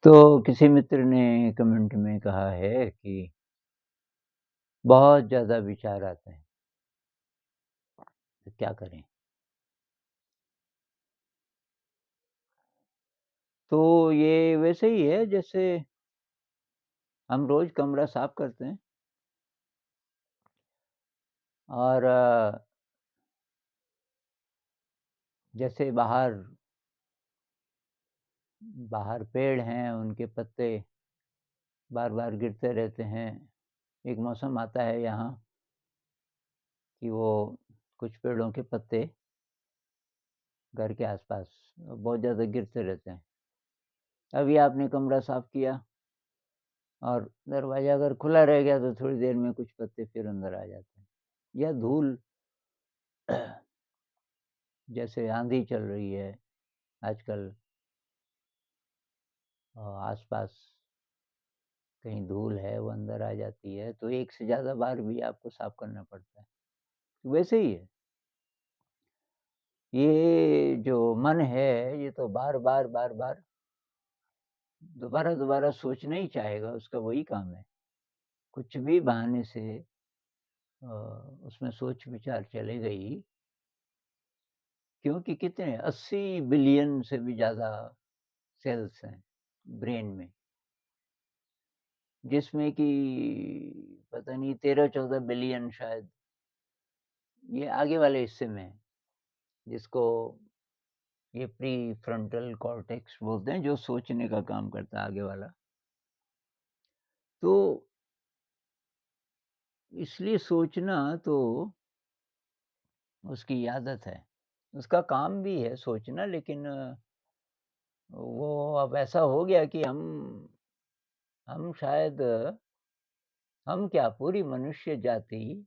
तो किसी मित्र ने कमेंट में कहा है कि बहुत ज़्यादा विचार आते हैं, तो क्या करें? तो ये वैसे ही है जैसे हम रोज़ कमरा साफ़ करते हैं और जैसे बाहर बाहर पेड़ हैं, उनके पत्ते बार-बार गिरते रहते हैं। एक मौसम आता है यहाँ कि वो कुछ पेड़ों के पत्ते घर के आस-पास बहुत ज़्यादा गिरते रहते हैं। अभी आपने कमरा साफ़ किया और दरवाज़ा अगर खुला रह गया तो थोड़ी देर में कुछ पत्ते फिर अंदर आ जाते हैं। या धूल जैसे आँधी चल रही है आजकल आस-पास कहीं धूल है वो अंदर आ जाती है, तो एक से ज़्यादा बार भी आपको साफ़ करना पड़ता है। वैसे ही है, ये जो मन है ये तो बार-बार, बार-बार, दोबारा-दोबारा सोचना ही चाहेगा, उसका वही काम है। कुछ भी बहाने से अ, उसमें सोच-विचार चलेगा ही क्योंकि कितने 80 बिलियन से भी ज़्यादा सेल्स हैं ब्रेन में, जिसमें कि पता नहीं 13-14 बिलियन शायद ये आगे वाले हिस्से में है, जिसको ये प्रीफ्रंटल कॉर्टेक्स बोलते हैं, जो सोचने का काम करता है आगे वाला। तो इसलिए सोचना तो उसकी आदत है। उसका काम भी है सोचना लेकिन वो अब ऐसा हो गया कि हम शायद हम क्या पूरी मनुष्य जाति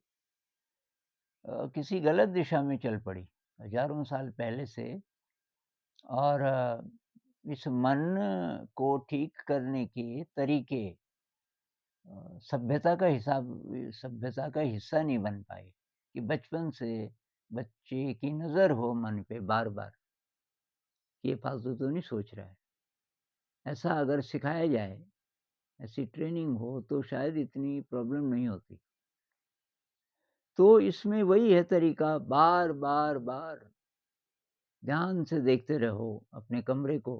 किसी गलत दिशा में चल पड़ी, हज़ारों साल पहले से और इस मन को ठीक करने के तरीके सभ्यता का हिस्सा नहीं बन पाए कि बचपन से बच्चे की नज़र हो मन पे बार-बार, ये फालतू तो नहीं सोच रहा है। ऐसा अगर सिखाया जाए, ऐसी ट्रेनिंग हो तो शायद इतनी प्रॉब्लम नहीं होती। तो इसमें वही है तरीका बार-बार, बार ध्यान से देखते रहो अपने कमरे को,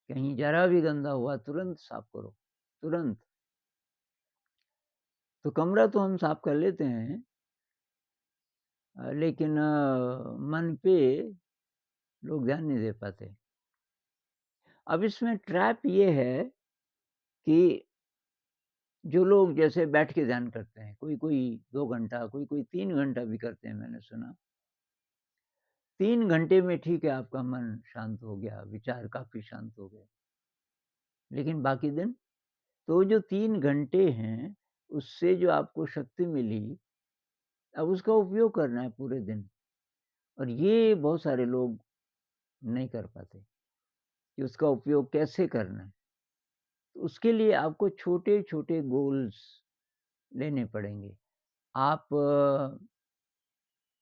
कहीं ज़रा भी गंदा हुआ तुरंत साफ करो, तुरंत। तो कमरा तो हम साफ कर लेते हैं लेकिन मन पे लोग ध्यान नहीं दे पाते। अब इसमें ट्रैप ये है कि जो लोग जैसे बैठ के ध्यान करते हैं, कोई-कोई 2 घंटा, कोई-कोई 3 घंटा भी करते हैं मैंने सुना। 3 घंटे में ठीक है आपका मन शांत हो गया, विचार काफ़ी शांत हो गए। लेकिन बाकी दिन? तो जो 3 घंटे हैं, उससे जो आपको शक्ति मिली, अब उसका उपयोग करना है पूरे दिन और ये बहुत सारे लोग नहीं कर पाते कि उसका उपयोग कैसे करना है। तो उसके लिए आपको छोटे-छोटे गोल्स लेने पड़ेंगे। आप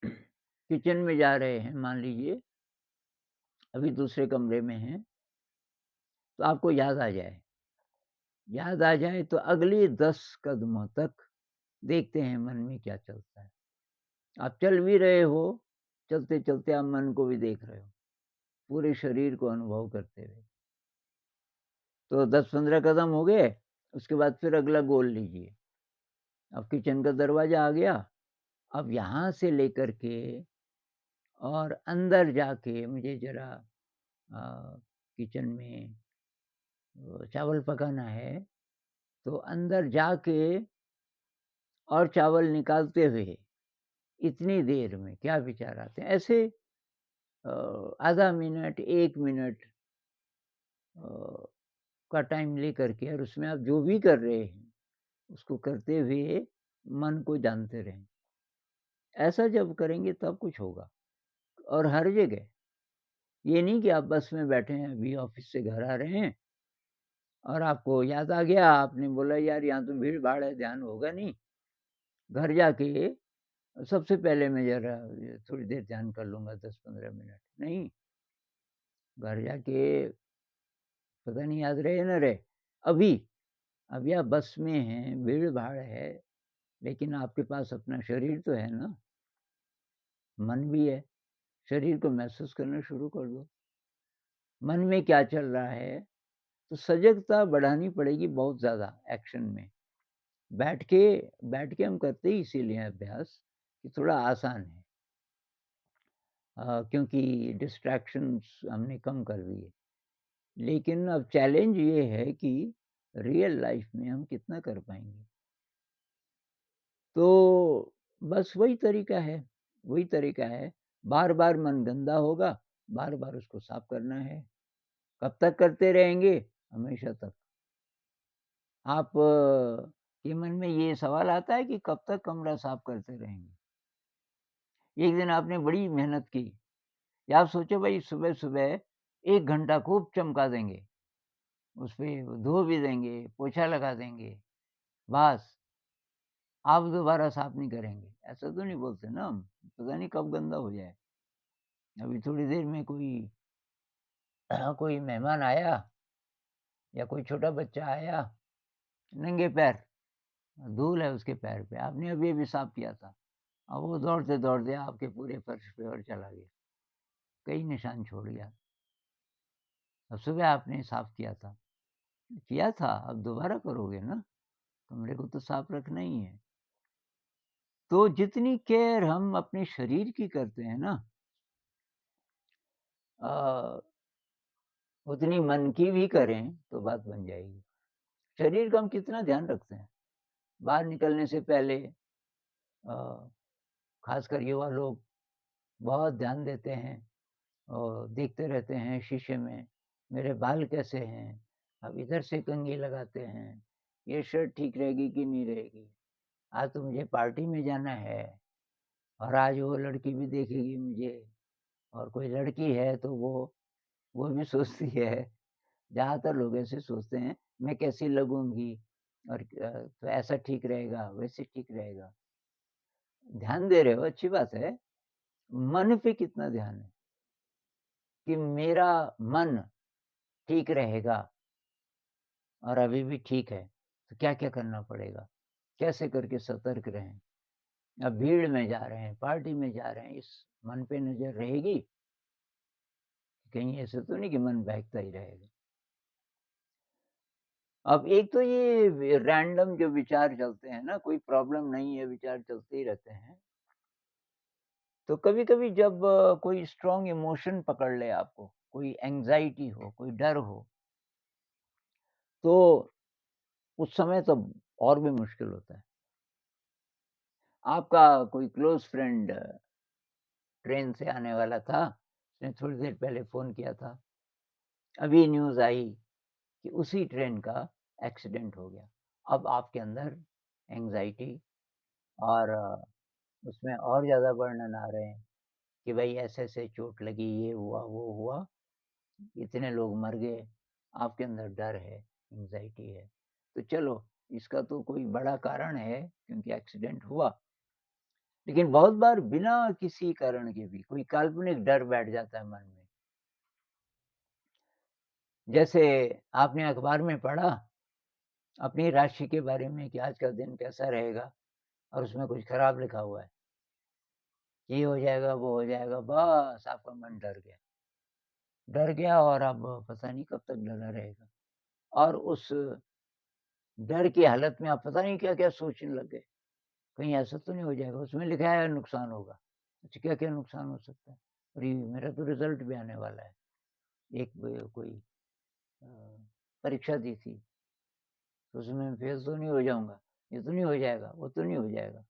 किचन में जा रहे हैं मान लीजिए, अभी दूसरे कमरे में हैं, तो आपको याद आ जाए तो अगले 10 कदमों तक देखते हैं मन में क्या चलता है। आप चल भी रहे हो, चलते-चलते आप मन को भी देख रहे हो, पूरे शरीर को अनुभव करते हुए। तो 10-15 कदम हो गए, उसके बाद फिर अगला गोल लीजिए। अब किचन का दरवाज़ा आ गया, अब यहाँ से लेकर के और अंदर जाके मुझे ज़रा किचन में चावल पकाना है, तो अंदर जाके और चावल निकालते हुए इतनी देर में क्या विचार आते हैं। ऐसे आधा मिनट, 1 मिनट अ, का टाइम लेकर के और उसमें आप जो भी कर रहे हैं, उसको करते हुए मन को जानते रहें। ऐसा जब करेंगे तब कुछ होगा और हर जगह। ये नहीं कि आप बस में बैठे हैं, अभी ऑफ़िस से घर आ रहे हैं और आपको याद आ गया, आपने बोला यार यहाँ तो भीड़-भाड़ है, ध्यान होगा नहीं। घर जाके सबसे पहले मैं ज़रा ये थोड़ी देर ध्यान कर लूँगा 10-15 मिनट। नहीं, घर जाके पता नहीं याद रहे ना रहे। अभी, अभी आप बस में हैं, भीड़-भाड़ है, लेकिन आपके पास अपना शरीर तो है ना, मन भी है। शरीर को महसूस करना शुरू कर दो। मन में क्या चल रहा है, तो सजगता बढ़ानी पड़ेगी बहुत ज़्यादा एक्शन में। बैठ के बैठ के हम करते ही इसीलिए हैं अभ्यास कि थोड़ा आसान है। क्योंकि डिस्ट्रैक्शंस हमने कम कर दिए। लेकिन अब चैलेंज ये है कि रियल लाइफ़ में हम कितना कर पाएँगे। तो बस वही तरीका है। बार-बार मन गंदा होगा, बार-बार उसको साफ़ करना है। कब तक करते रहेंगे? हमेशा तक। आप के मन में ये सवाल आता है कि कब तक कमरा साफ़ करते रहेंगे? एक दिन आपने बड़ी मेहनत की, या आप सोचो भई सुबह-सुबह 1 घंटा खूब चमका देंगे, उसपे धो भी देंगे, पोछा लगा देंगे, बस आप दोबारा साफ़ नहीं करेंगे। ऐसा तो नहीं बोलते ना हम, पता नहीं कब गंदा हो जाए। अभी थोड़ी देर में कोई मेहमान आया या कोई छोटा बच्चा आया, नंगे पैर, धूल है उसके पैर पे, आपने अभी-अभी साफ़ किया था। अब वो दौड़ते-दौड़ते आपके पूरे फर्श पे और चला गया, कई निशान छोड़ गया। अब सुबह आपने साफ़ किया था, अब दोबारा करोगे ना, कमरे को तो साफ़ रखना ही है। तो जितनी केयर हम अपने शरीर की करते हैं ना, अ, उतनी मन की भी करें तो बात बन जाएगी। शरीर का हम कितना ध्यान रखते हैं, बाहर निकलने से पहले अ, ख़ासकर युवा लोग बहुत ध्यान देते हैं और देखते रहते हैं शीशे में, मेरे बाल कैसे हैं? अब इधर से कंघी लगाते हैं, ये शर्ट ठीक रहेगी कि नहीं रहेगी? आज तो मुझे पार्टी में जाना है और आज वो लड़की भी देखेगी मुझे, और कोई लड़की है तो वो भी सोचती है, ज़्यादातर लोग ऐसे सोचते हैं, मैं कैसी लगूँगी और तो ऐसा ठीक रहेगा, वैसे ठीक रहेगा। ध्यान दे रहे हो अच्छी बात है, मन पे कितना ध्यान है कि मेरा मन ठीक रहेगा और अभी भी ठीक है, तो क्या-क्या करना पड़ेगा? कैसे करके सतर्क रहें? अब भीड़ में जा रहे हैं, पार्टी में जा रहे हैं, इस मन पे नज़र रहेगी? कहीं ऐसा तो नहीं कि मन बहकता ही रहेगा? अब एक तो ये रैंडम जो विचार चलते हैं ना, कोई प्रॉब्लम नहीं है, विचार चलते ही रहते हैं। तो कभी-कभी जब कोई स्ट्रॉन्ग इमोशन पकड़ ले आपको, कोई एंग्ज़ायटी हो, कोई डर हो, तो उस समय तो और भी मुश्किल होता है। आपका कोई क्लोज़ फ्रेंड ट्रेन से आने वाला था, उसने थोड़ी देर पहले फ़ोन किया था। अभी न्यूज़ आई कि उसी ट्रेन का एक्सीडेंट हो गया। अब आपके अंदर एंग्ज़ायटी और उसमें और ज़्यादा वर्णन आ रहे हैं कि भई ऐसे-ऐसे चोट लगी, ये हुआ, वो हुआ, इतने लोग मर गए। आपके अंदर डर है, एंग्ज़ायटी है। तो चलो, इसका तो कोई बड़ा कारण है क्योंकि एक्सीडेंट हुआ। लेकिन बहुत बार बिना किसी कारण के भी कोई काल्पनिक डर बैठ जाता है मन में। जैसे आपने अखबार में पढ़ा अपनी राशि के बारे में कि आज का दिन कैसा रहेगा और उसमें कुछ खराब लिखा हुआ है। ये हो जाएगा, वो हो जाएगा, बस आपका मन डर गया और अब पता नहीं कब तक डरा रहेगा। और उस डर की हालत में आप पता नहीं क्या-क्या सोचने लग गए। कहीं ऐसा तो नहीं हो जाएगा, उसमें लिखा है नुकसान होगा। अच्छा क्या-क्या नुकसान हो सकता है? अरे! मेरा तो रिज़ल्ट भी आने वाला है। एक कोई अ, परीक्षा दी थी, तो उसमें फेल तो नहीं हो जाऊँगा, ये तो नहीं हो जाएगा, वो तो नहीं हो जाएगा।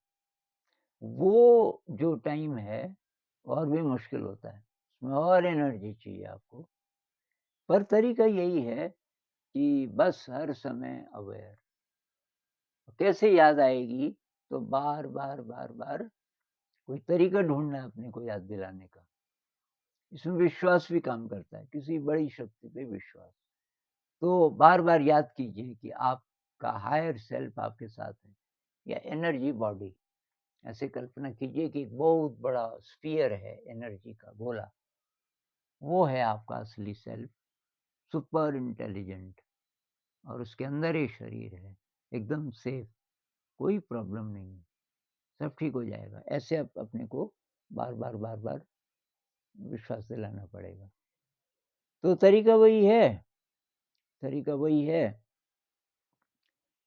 वो जो टाइम है और भी मुश्किल होता है, उसमें और एनर्जी चाहिए आपको। पर तरीका यही है कि बस हर समय अवेयर, कैसे याद आएगी? तो बार-बार, बार-बार कोई तरीका ढूँढना है अपने को याद दिलाने का। इसमें विश्वास भी काम करता है, किसी बड़ी शक्ति पे विश्वास। तो बार-बार याद कीजिए कि आपका हायर सेल्फ आपके साथ है, या एनर्जी बॉडी। ऐसे कल्पना कीजिए कि एक बहुत बड़ा स्फीयर है एनर्जी का गोला, वो है आपका असली सेल्फ। सुपर इंटेलिजेंट और उसके अंदर ही शरीर है, एकदम सेफ, कोई प्रॉब्लम नहीं है, सब ठीक हो जाएगा। ऐसे आप अपने को बार-बार, बार-बार विश्वास दिलाना पड़ेगा। तो तरीका वही है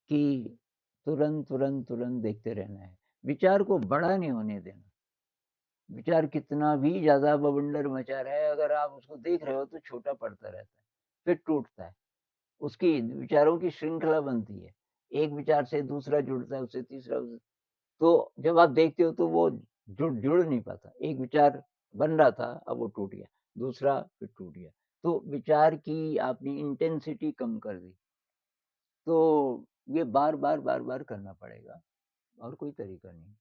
कि तुरंत, तुरंत, तुरंत देखते रहना है। विचार को बड़ा नहीं होने देना। विचार कितना भी ज़्यादा बवंडर मचा रहा है, अगर आप उसको देख रहे हो तो छोटा पड़ता रहता है, फिर टूटता है। उसकी विचारों की श्रृंखला बनती है। एक विचार से दूसरा जुड़ता है, उससे तीसरा उस तो जब आप देखते हो तो वो जुड़ नहीं पाता। एक विचार बन रहा था, अब वो टूट गया, दूसरा फिर टूट गया। तो विचार की आपने इंटेंसिटी कम कर दी। तो ये बार-बार, बार-बार करना पड़ेगा और कोई तरीका नहीं।